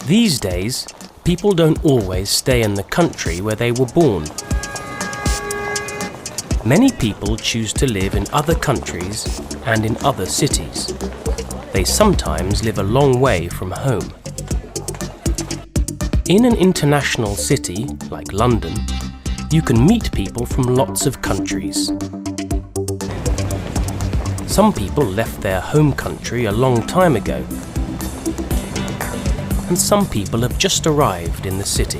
These days, people don't always stay in the country where they were born. Many people choose to live in other countries and in other cities. They sometimes live a long way from home. In an international city, like London, you can meet people from lots of countries. Some people left their home country a long time ago, and some people have just arrived in the city.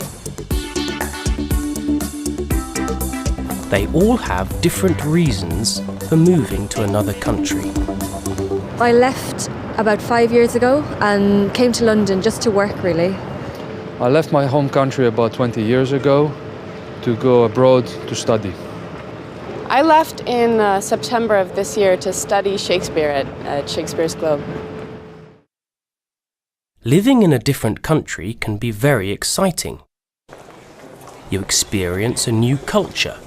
They all have different reasons for moving to another country. I left about 5 years ago and came to London just to work, really. I left my home country about 20 years ago to go abroad to study. I left in September of this year to study Shakespeare at Shakespeare's Globe. Living in a different country can be very exciting. You experience a new culture,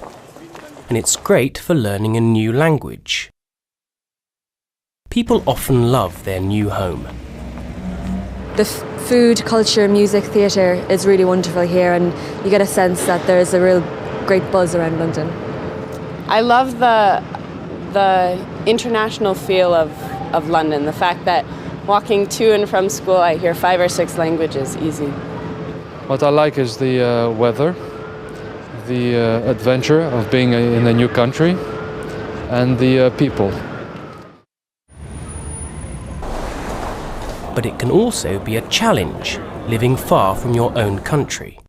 and it's great for learning a new language. People often love their new home. The food, culture, music, theatre is really wonderful here, and you get a sense that there's a real great buzz around London. I love the international feel of London, the fact that walking to and from school I hear 5 or 6 languages easy. What I like is the weather, the adventure of being in a new country, and the people. But it can also be a challenge, living far from your own country.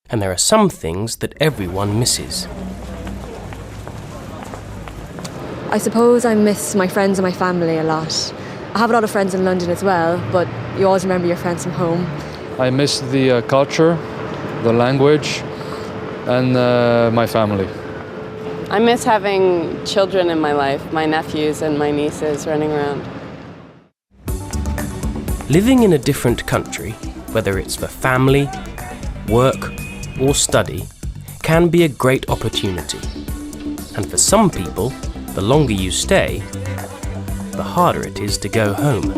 And there are some things that everyone misses. I suppose I miss my friends and my family a lot. I have a lot of friends in London as well, but you always remember your friends from home. I miss the culture, the language, and my family. I miss having children in my life, my nephews and my nieces running around. Living in a different country, whether it's for family, work, or study, can be a great opportunity. And for some people, the longer you stay, the harder it is to go home.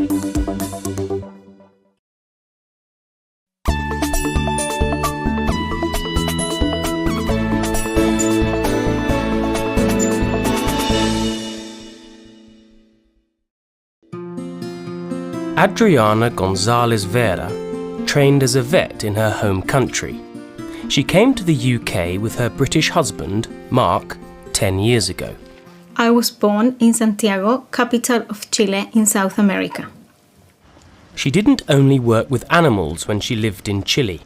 Adriana Gonzalez Vera trained as a vet in her home country. She came to the UK with her British husband, Mark, 10 years ago. I was born in Santiago, capital of Chile in South America. She didn't only work with animals when she lived in Chile.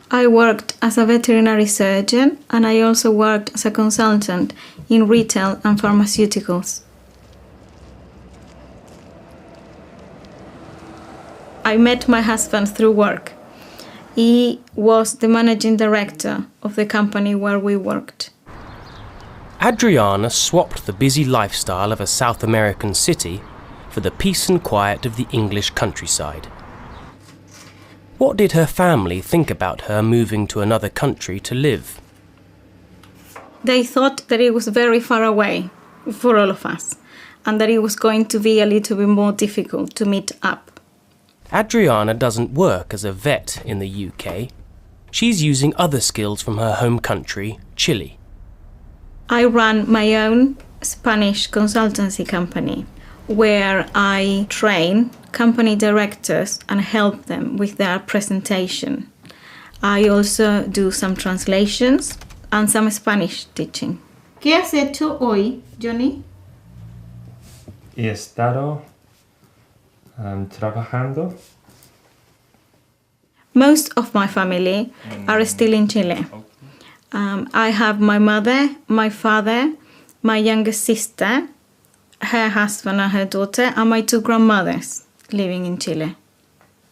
I worked as a veterinary surgeon, and I also worked as a consultant in retail and pharmaceuticals. I met my husband through work. He was the managing director of the company where we worked. Adriana swapped the busy lifestyle of a South American city for the peace and quiet of the English countryside. What did her family think about her moving to another country to live? They thought that it was very far away for all of us, and that it was going to be a little bit more difficult to meet up. Adriana doesn't work as a vet in the UK. She's using other skills from her home country, Chile. I run my own Spanish consultancy company where I train company directors and help them with their presentation. I also do some translations and some Spanish teaching. ¿Qué has hecho hoy, Johnny? He estado trabajando. Most of my family are still in Chile. I have my mother, my father, my youngest sister, her husband and her daughter, and my 2 grandmothers living in Chile.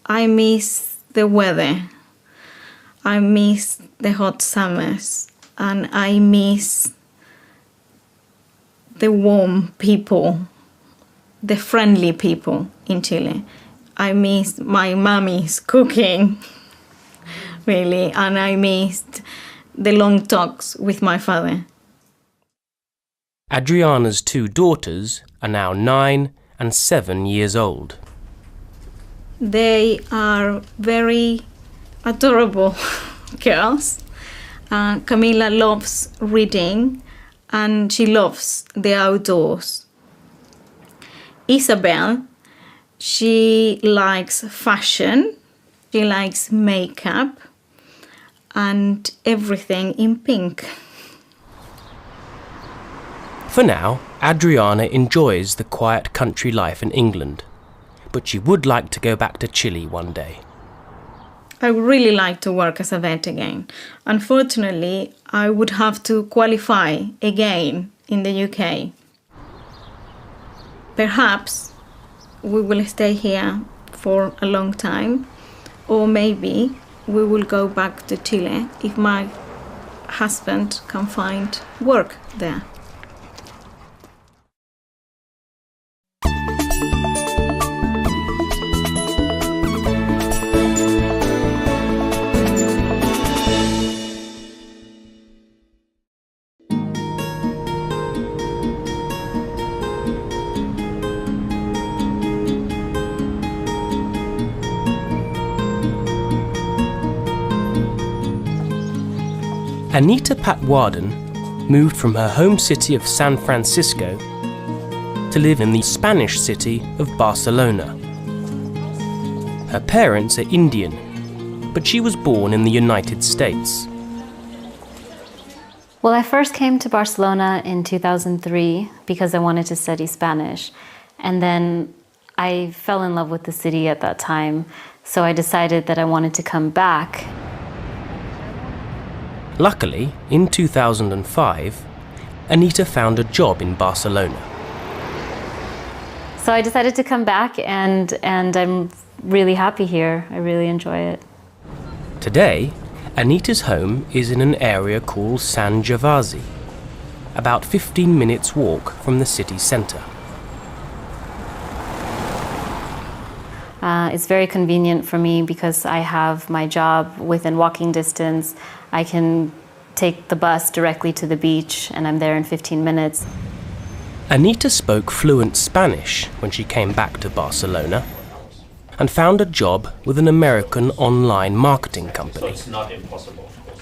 I miss the weather. I miss the hot summers. And I miss the warm people, the friendly people in Chile. I miss my mommy's cooking, really, and I missed the long talks with my father. Adriana's 2 daughters are now 9 and 7 years old. They are very adorable girls. Camila loves reading and she loves the outdoors. Isabel, she likes fashion, she likes makeup and everything in pink. For now, Adriana enjoys the quiet country life in England, but she would like to go back to Chile one day. I would really like to work as a vet again. Unfortunately, I would have to qualify again in the UK. Perhaps we will stay here for a long time, or maybe we will go back to Chile if my husband can find work there. Anita Patwarden moved from her home city of San Francisco to live in the Spanish city of Barcelona. Her parents are Indian, but she was born in the United States. Well, I first came to Barcelona in 2003 because I wanted to study Spanish. And then I fell in love with the city at that time, so I decided that I wanted to come back. Luckily, in 2005, Anita found a job in Barcelona. So I decided to come back and I'm really happy here. I really enjoy it. Today, Anita's home is in an area called San Gervasi, about 15 minutes walk from the city centre. It's very convenient for me because I have my job within walking distance. I can take the bus directly to the beach and I'm there in 15 minutes. Anita spoke fluent Spanish when she came back to Barcelona and found a job with an American online marketing company. It's not impossible, of course.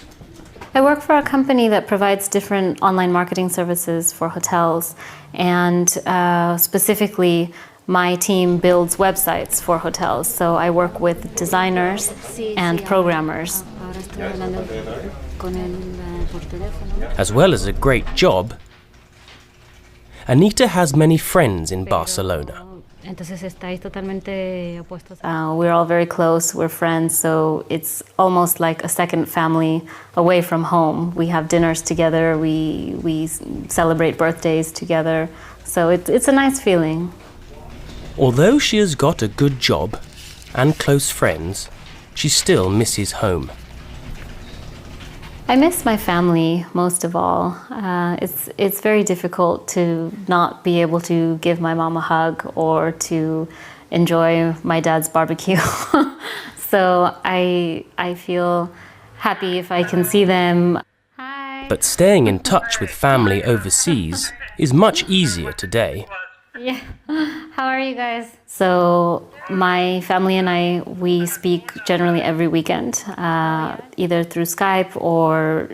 I work for a company that provides different online marketing services for hotels, and specifically my team builds websites for hotels. So I work with designers and programmers. As well as a great job, Anita has many friends in Barcelona. We're all very close, we're friends, so it's almost like a second family away from home. We have dinners together, we celebrate birthdays together, so it's a nice feeling. Although she has got a good job and close friends, she still misses home. I miss my family most of all. It's very difficult to not be able to give my mom a hug or to enjoy my dad's barbecue. So I feel happy if I can see them. Hi. But staying in touch with family overseas is much easier today. Yeah. How are you guys? So my family and I, we speak generally every weekend, either through Skype or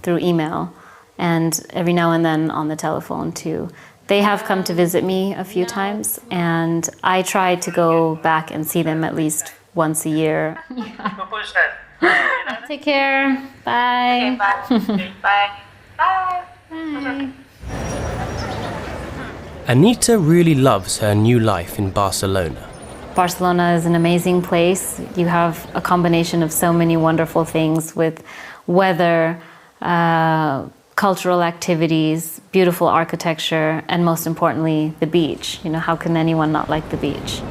through email, and every now and then on the telephone too. They have come to visit me a few times, and I try to go back and see them at least once a year. Yeah. Take care. Bye. Okay, bye. Bye. Bye. Anita really loves her new life in Barcelona. Barcelona is an amazing place. You have a combination of so many wonderful things with weather, cultural activities, beautiful architecture, and most importantly, the beach. You know, how can anyone not like the beach?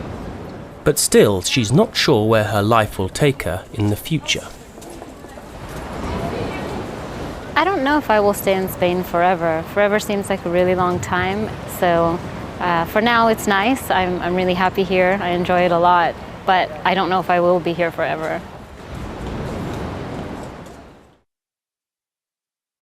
But still, she's not sure where her life will take her in the future. I don't know if I will stay in Spain forever. Forever seems like a really long time. So for now, it's nice. I'm really happy here. I enjoy it a lot. But I don't know if I will be here forever.